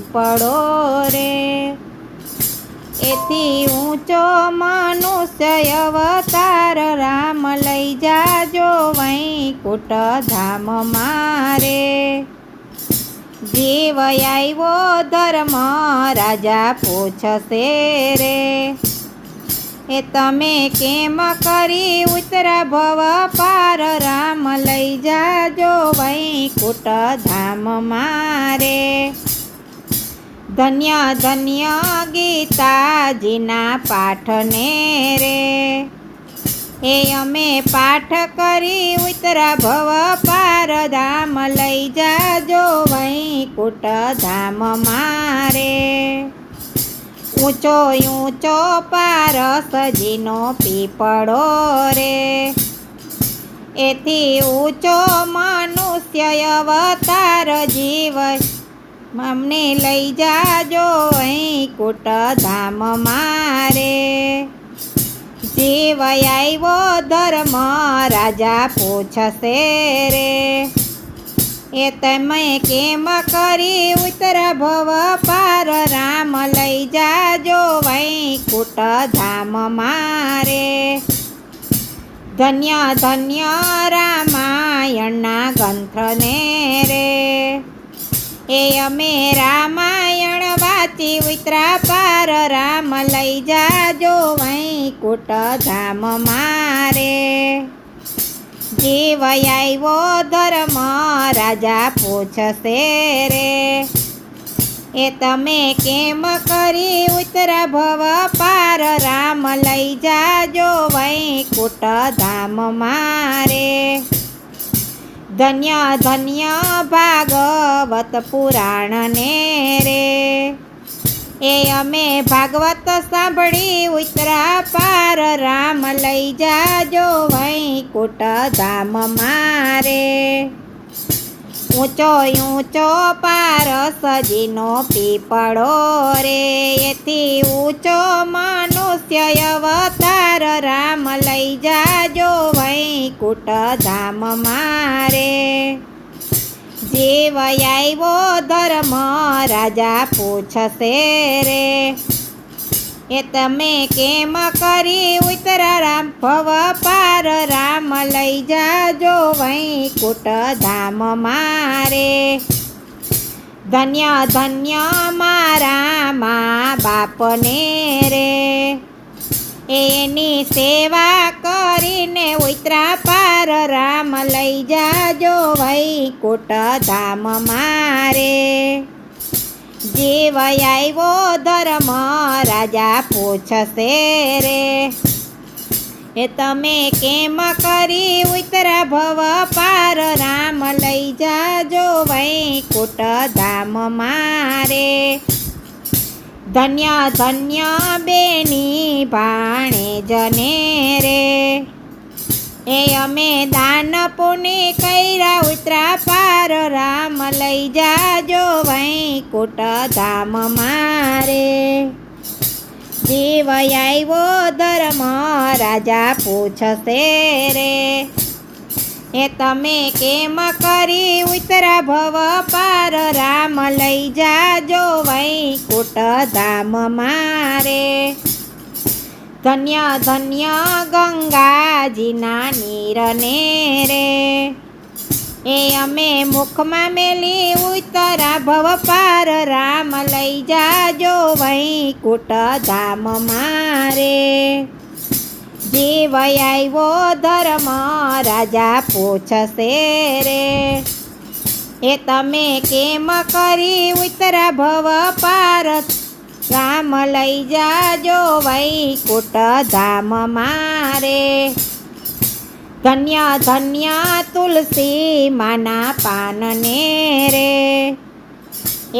પીપળો રે। એથી ઊંચો મનુષ્ય અવતાર રામ લઈ જાજો વૈકુંઠ ધામ મારે। જીવ આવ્યો ધર્મ રાજા પૂછશે રે, એ તમે કેમ કરી ઉતરા ભવ પાર રામ લઈ જાજો વૈકુંઠ ધામ મારે। ધન્ય ધન્ય ગીતાજીના પાઠને રે, એ અમે પાઠ કરી ઉતરા ભવ પાર ધામ લઈ જાજો વૈકુંઠ ધામ મારે। ઊંચો ઊંચો પારસજીનો પીપળો રે, એથી ઊંચો મનુષ્ય અવતાર જીવ અમને લઈ જાજો વૈકુંઠ ધામ મારે। જીવ આવ્યો ધર્મ રાજા પૂછશે રે, એ તમે કેમ કરી ઉતરા ભવ પાર રામ લઈ જાજો વૈકુંઠ ધામ મારે। ધન્ય ધન્ય રામાયણના ગ્રંથને રે, એ અમે રામાયણ વાંચી ઉતરા પાર રામ લઈ જાજો વૈકુંઠ ધામ મારે। જીવ આવ્યો ધર્મ રાજા પૂછશે રે, એ તમે કેમ કરી ઉતરા ભવ પાર રામ લઈ જાજો વૈકુંઠ ધામ મારે। ધન્ય ધન્ય ભાગવત પુરાણને રે, એ અમે ભાગવત સાંભળી ઉતરા પાર રામ લઈ જાજો વૈકુંઠ ધામ મારે। ઊંચો ઊંચો પારસજીનો પીપળો રે, એથી ઊંચો મનુષ્ય અવતાર રામ લઈ જાજો વૈકુંઠ ધામ મારે। જીવ આવ્યો ધર્મ રાજા પૂછશે રે, એ તમે કેમ કરી ઉતરા રામ ભવ પાર રામ લઈ જાજો વૈકુંઠ ધામ મારે। ધન્ય ધન્ય મારા મા બાપને રે, એની સેવા કરીને ઉતરા પાર રામ લઈ જાજો વૈકુંઠ ધામ મારે। જીવ આવ્યો ધર્મ રાજા પૂછશે રે, એ તમે કેમ કરી ઉતરા ભવ પાર રામ લઈ જાજો વૈકુંઠ ધામ મારે। ધન્ય ધન્ય બેની ભાણેજને રે, એ અમે દાન પુણ્ય કર્યા ઉતરા પાર રામ લઈ જાજો વૈકુંઠ ધામ મારે। જીવ આવ્યો ધર્મ રાજા પૂછશે રે, એ તમે કેમ કરી ઉતરા ભવ પાર રામ લઈ જાજો વૈકુંઠ ધામ મારે। ધન્ય ધન્ય ગંગાજીના નીરને રે, એ અમે મુખમાં મેલી ઉતરા ભવ પાર રામ લઈ જાજો વૈકુંઠ ધામ મારે। જીવ આવ્યો ધર્મ રાજા પૂછશે રે, એ તમે કેમ કરી ઉતરા ભવ પાર રામ લઈ જાજો વૈકુંઠ ધામ મારે। ધન્ય ધન્ય તુલસી માના પાનને રે,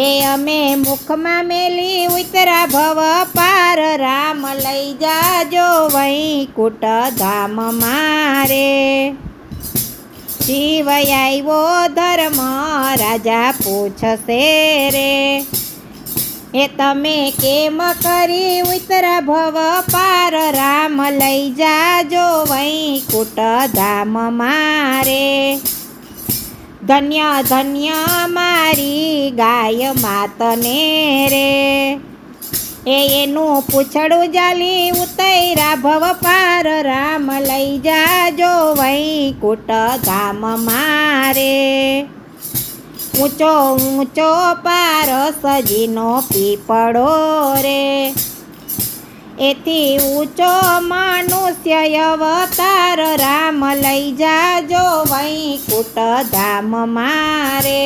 એ અમે મુખમાં મેલી ઉતરા ભવ પાર રામ લઈ જાજો વૈકુંઠ ધામ મારે। જીવ આવ્યો ધર્મ રાજા પૂછશે રે, એ તમે કેમ કરી ઉતરા ભવ પાર રામ લઈ જાજો વૈકુંઠ ધામ મારે। ધન્ય ધન્ય મારી ગાય માતને રે. એનું પૂછડું જાલી ઉતૈરા ભવ પાર, રામ લઈ જાજો વૈકુંઠ ધામ મારે. ઊંચો ઊંચો પાર સજીનો પીપળો રે, એથી ઊંચો મનુષ્ય અવતાર, રામ લઈ જાજો વૈકુંઠ ધામ મારે.